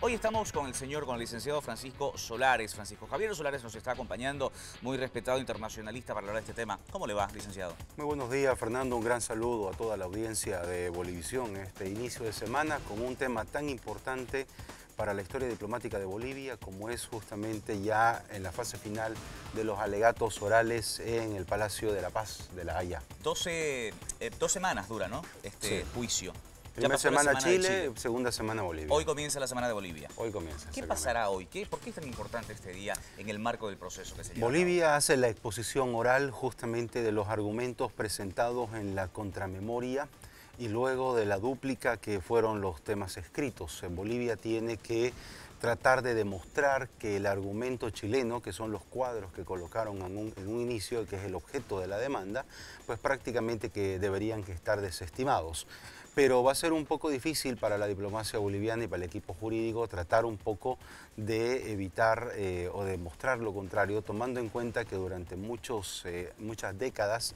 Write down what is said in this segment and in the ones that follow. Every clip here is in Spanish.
Hoy estamos con el licenciado Francisco Solares. Francisco Javier Solares nos está acompañando, muy respetado internacionalista para hablar de este tema. ¿Cómo le va, licenciado? Muy buenos días, Fernando. Un gran saludo a toda la audiencia de Bolivisión este inicio de semana con un tema tan importante para la historia diplomática de Bolivia como es justamente ya en la fase final de los alegatos orales en el Palacio de la Paz de La Haya. 2 semanas dura, ¿no? Este juicio. Primera semana Chile, segunda semana Bolivia. Hoy comienza la semana de Bolivia. Hoy comienza. ¿Qué pasará hoy? ¿Por qué es tan importante este día en el marco del proceso que se lleva? Bolivia hace la exposición oral justamente de los argumentos presentados en la contramemoria y luego de la dúplica que fueron los temas escritos. En Bolivia tiene que tratar de demostrar que el argumento chileno, que son los cuadros que colocaron en un inicio, que es el objeto de la demanda, pues prácticamente que deberían que estar desestimados. Pero va a ser un poco difícil para la diplomacia boliviana y para el equipo jurídico tratar un poco de evitar o de mostrar lo contrario, tomando en cuenta que durante muchas décadas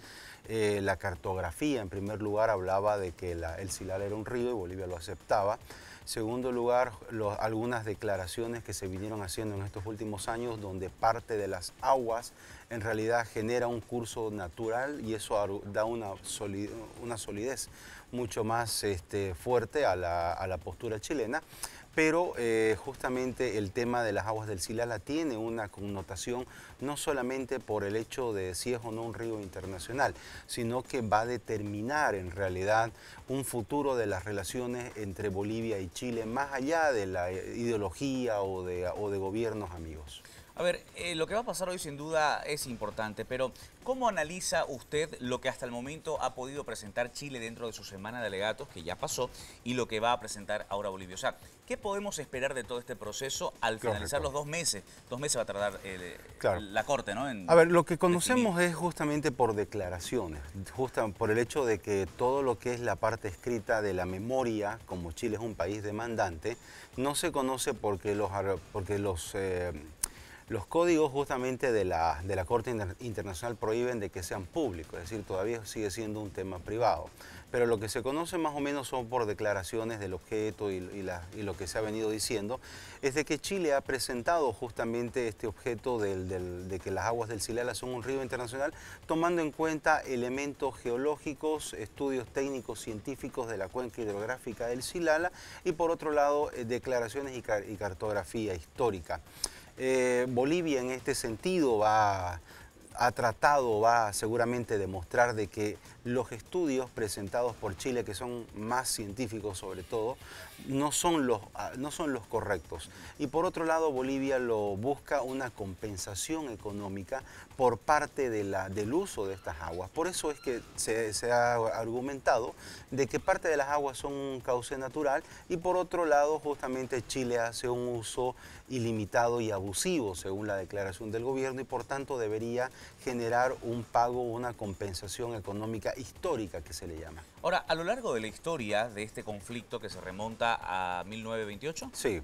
la cartografía, en primer lugar, hablaba de que el Silala era un río y Bolivia lo aceptaba. Segundo lugar, algunas declaraciones que se vinieron haciendo en estos últimos años donde parte de las aguas en realidad genera un curso natural y eso da una solidez mucho más fuerte a la postura chilena. Pero justamente el tema de las aguas del Silala tiene una connotación no solamente por el hecho de si es o no un río internacional, sino que va a determinar en realidad un futuro de las relaciones entre Bolivia y Chile, más allá de la ideología o de gobiernos amigos. A ver, lo que va a pasar hoy sin duda es importante, pero ¿cómo analiza usted lo que hasta el momento ha podido presentar Chile dentro de su semana de alegatos, que ya pasó, y lo que va a presentar ahora Bolivia? O sea, ¿qué podemos esperar de todo este proceso al finalizar los 2 meses? 2 meses va a tardar la Corte, ¿no? A ver, lo que conocemos es justamente por declaraciones, por el hecho de que todo lo que es la parte escrita de la memoria, como Chile es un país demandante, no se conoce porque los códigos justamente de la Corte Internacional prohíben de que sean públicos, es decir, todavía sigue siendo un tema privado. Pero lo que se conoce más o menos son por declaraciones del objeto y lo que se ha venido diciendo, es de que Chile ha presentado justamente este objeto de que las aguas del Silala son un río internacional, tomando en cuenta elementos geológicos, estudios técnicos científicos de la cuenca hidrográfica del Silala y por otro lado declaraciones y cartografía histórica. Bolivia en este sentido va seguramente demostrar de que los estudios presentados por Chile, que son más científicos sobre todo, no son los correctos. Y por otro lado, Bolivia busca una compensación económica por parte del uso de estas aguas. Por eso es que se ha argumentado de que parte de las aguas son un cauce natural y por otro lado, justamente Chile hace un uso ilimitado y abusivo, según la declaración del gobierno, y por tanto debería generar un pago, una compensación económica histórica que se le llama. Ahora, a lo largo de la historia de este conflicto que se remonta a 1928, sí.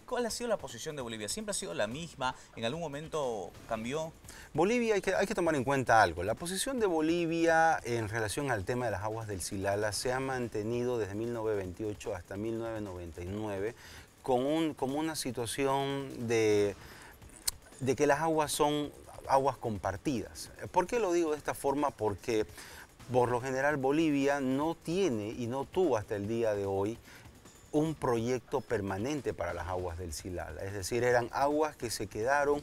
¿Cuál ha sido la posición de Bolivia? ¿Siempre ha sido la misma? ¿En algún momento cambió? Bolivia, hay que tomar en cuenta algo. La posición de Bolivia en relación al tema de las aguas del Silala se ha mantenido desde 1928 hasta 1999 como una situación de que las aguas son aguas compartidas. ¿Por qué lo digo de esta forma? Porque por lo general Bolivia no tiene y no tuvo hasta el día de hoy un proyecto permanente para las aguas del Silala. Es decir, eran aguas que se quedaron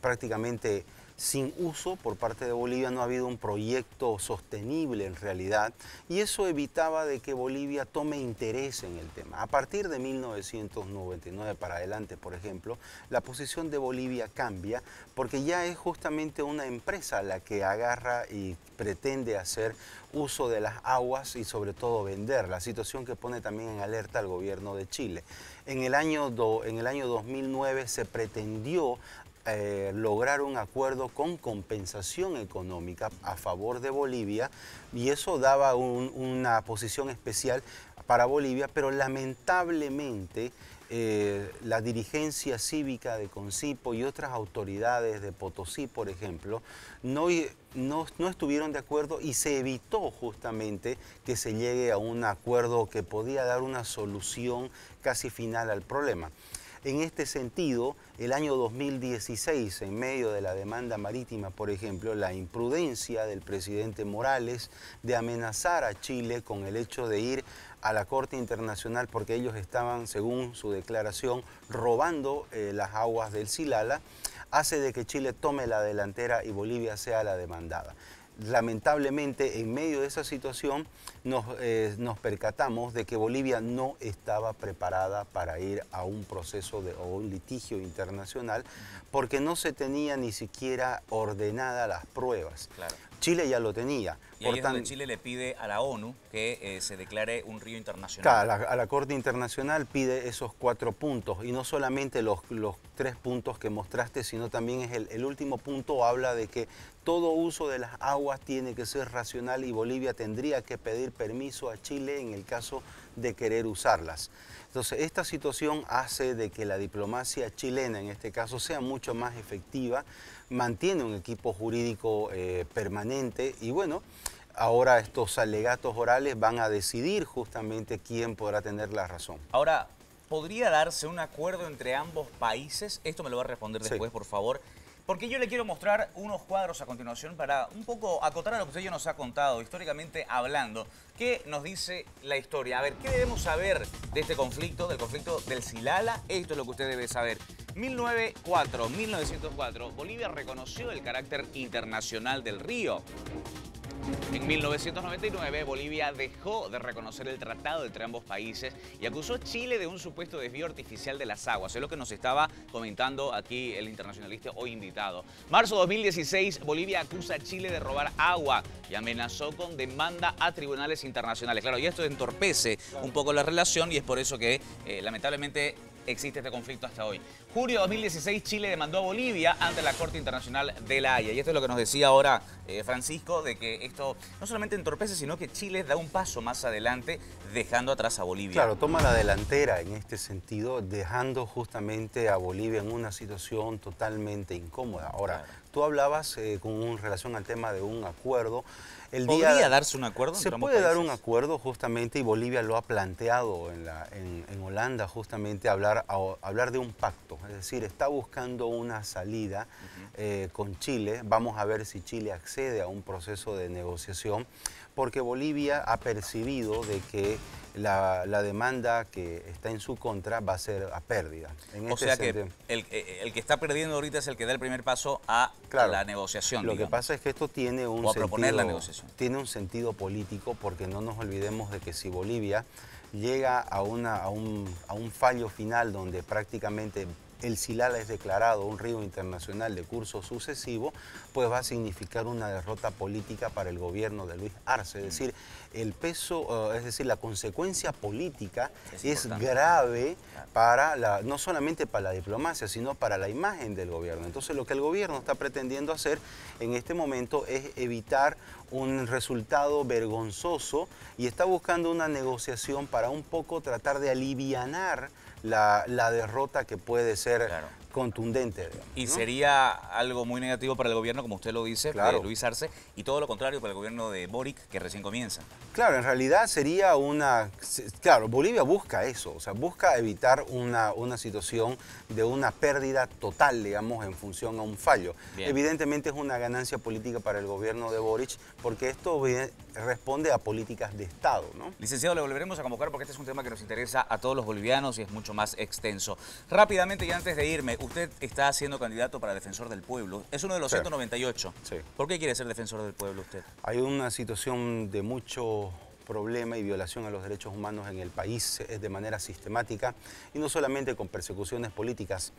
prácticamente sin uso por parte de Bolivia, no ha habido un proyecto sostenible en realidad y eso evitaba de que Bolivia tome interés en el tema. A partir de 1999 para adelante, por ejemplo, la posición de Bolivia cambia porque ya es justamente una empresa la que agarra y pretende hacer uso de las aguas y sobre todo vender, la situación que pone también en alerta al gobierno de Chile. En el año 2009 se pretendió lograr un acuerdo con compensación económica a favor de Bolivia y eso daba una posición especial para Bolivia, pero lamentablemente la dirigencia cívica de Concipo y otras autoridades de Potosí, por ejemplo, no estuvieron de acuerdo y se evitó justamente que se llegue a un acuerdo que podía dar una solución casi final al problema. En este sentido, el año 2016, en medio de la demanda marítima, por ejemplo, la imprudencia del presidente Morales de amenazar a Chile con el hecho de ir a la Corte Internacional porque ellos estaban, según su declaración, robando las aguas del Silala, hace de que Chile tome la delantera y Bolivia sea la demandada. Lamentablemente, en medio de esa situación, nos percatamos de que Bolivia no estaba preparada para ir a un proceso o un litigio internacional porque no se tenía ni siquiera ordenadas las pruebas. Claro. Chile ya lo tenía. Y ahí es donde Chile le pide a la ONU que se declare un río internacional. Claro, a la Corte Internacional pide esos 4 puntos y no solamente los 3 puntos que mostraste, sino también es el último punto, habla de que todo uso de las aguas tiene que ser racional y Bolivia tendría que pedir permiso a Chile en el caso de querer usarlas. Entonces, esta situación hace de que la diplomacia chilena, en este caso, sea mucho más efectiva, mantiene un equipo jurídico permanente y bueno, ahora estos alegatos orales van a decidir justamente quién podrá tener la razón. Ahora, ¿podría darse un acuerdo entre ambos países? Esto me lo va a responder después, Sí. por favor. Porque yo le quiero mostrar unos cuadros a continuación para un poco acotar a lo que usted ya nos ha contado, históricamente hablando. ¿Qué nos dice la historia? A ver, ¿qué debemos saber de este conflicto, del conflicto del Silala? Esto es lo que usted debe saber. 1904, Bolivia reconoció el carácter internacional del río. En 1999, Bolivia dejó de reconocer el tratado entre ambos países y acusó a Chile de un supuesto desvío artificial de las aguas. Es lo que nos estaba comentando aquí el internacionalista hoy invitado. Marzo 2016, Bolivia acusa a Chile de robar agua y amenazó con demanda a tribunales internacionales. Claro, y esto entorpece un poco la relación y es por eso que lamentablemente existe este conflicto hasta hoy. Julio de 2016, Chile demandó a Bolivia ante la Corte Internacional de La Haya. Y esto es lo que nos decía ahora Francisco, de que esto no solamente entorpece, sino que Chile da un paso más adelante, dejando atrás a Bolivia. Claro, toma la delantera en este sentido, dejando justamente a Bolivia en una situación totalmente incómoda. Ahora, Claro. tú hablabas con relación al tema de un acuerdo. ¿Podría darse un acuerdo Se entre ambos puede dar países? un acuerdo justamente y Bolivia lo ha planteado en Holanda justamente hablar de un pacto, es decir, está buscando una salida con Chile. Vamos a ver si Chile accede a un proceso de negociación porque Bolivia ha percibido de que la demanda que está en su contra va a ser a pérdida. O sea que el que está perdiendo ahorita es el que da el primer paso a la negociación. Lo que pasa es que esto tiene un a proponer la negociación. Tiene un sentido político porque no nos olvidemos de que si Bolivia llega a un fallo final donde prácticamente el Silala es declarado un río internacional de curso sucesivo, pues va a significar una derrota política para el gobierno de Luis Arce. Es decir, el peso, es decir, la consecuencia política es grave para no solamente para la diplomacia, sino para la imagen del gobierno. Entonces, lo que el gobierno está pretendiendo hacer en este momento es evitar un resultado vergonzoso y está buscando una negociación para un poco tratar de alivianar la derrota que puede ser contundente. Digamos, y ¿no? sería algo muy negativo para el gobierno, como usted lo dice, Claro. de Luis Arce, y todo lo contrario para el gobierno de Boric, que recién comienza. Claro, en realidad sería Claro, Bolivia busca eso, o sea, busca evitar una situación de una pérdida total, digamos, en función a un fallo. Bien. Evidentemente es una ganancia política para el gobierno de Boric, porque esto responde a políticas de Estado, ¿no? Licenciado, le volveremos a convocar porque este es un tema que nos interesa a todos los bolivianos y es mucho más extenso. Rápidamente y antes de irme, usted está siendo candidato para Defensor del Pueblo. Es uno de los 198. Sí. ¿Por qué quiere ser Defensor del Pueblo usted? Hay una situación de mucho problema y violación a los derechos humanos en el país de manera sistemática y no solamente con persecuciones políticas.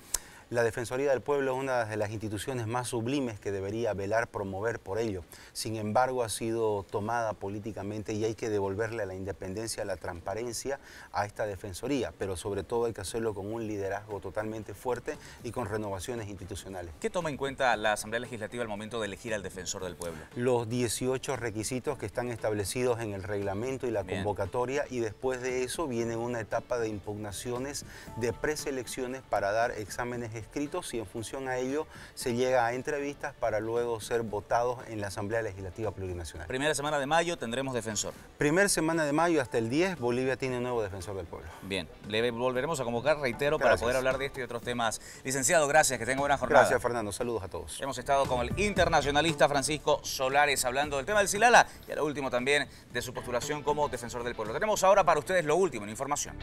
La Defensoría del Pueblo es una de las instituciones más sublimes que debería velar, promover por ello. Sin embargo, ha sido tomada políticamente y hay que devolverle la independencia, la transparencia a esta Defensoría, pero sobre todo hay que hacerlo con un liderazgo totalmente fuerte y con renovaciones institucionales. ¿Qué toma en cuenta la Asamblea Legislativa al momento de elegir al Defensor del Pueblo? Los 18 requisitos que están establecidos en el reglamento y la convocatoria, y después de eso viene una etapa de impugnaciones, de preselecciones para dar exámenes escritos y en función a ello se llega a entrevistas para luego ser votados en la Asamblea Legislativa Plurinacional. Primera semana de mayo tendremos defensor. Primera semana de mayo hasta el 10, Bolivia tiene un nuevo Defensor del Pueblo. Bien, le volveremos a convocar, reitero, Gracias. para poder hablar de esto y otros temas. Licenciado, gracias, que tenga buena jornada. Gracias, Fernando. Saludos a todos. Hemos estado con el internacionalista Francisco Solares hablando del tema del Silala y a lo último también de su postulación como Defensor del Pueblo. Tenemos ahora para ustedes lo último en información.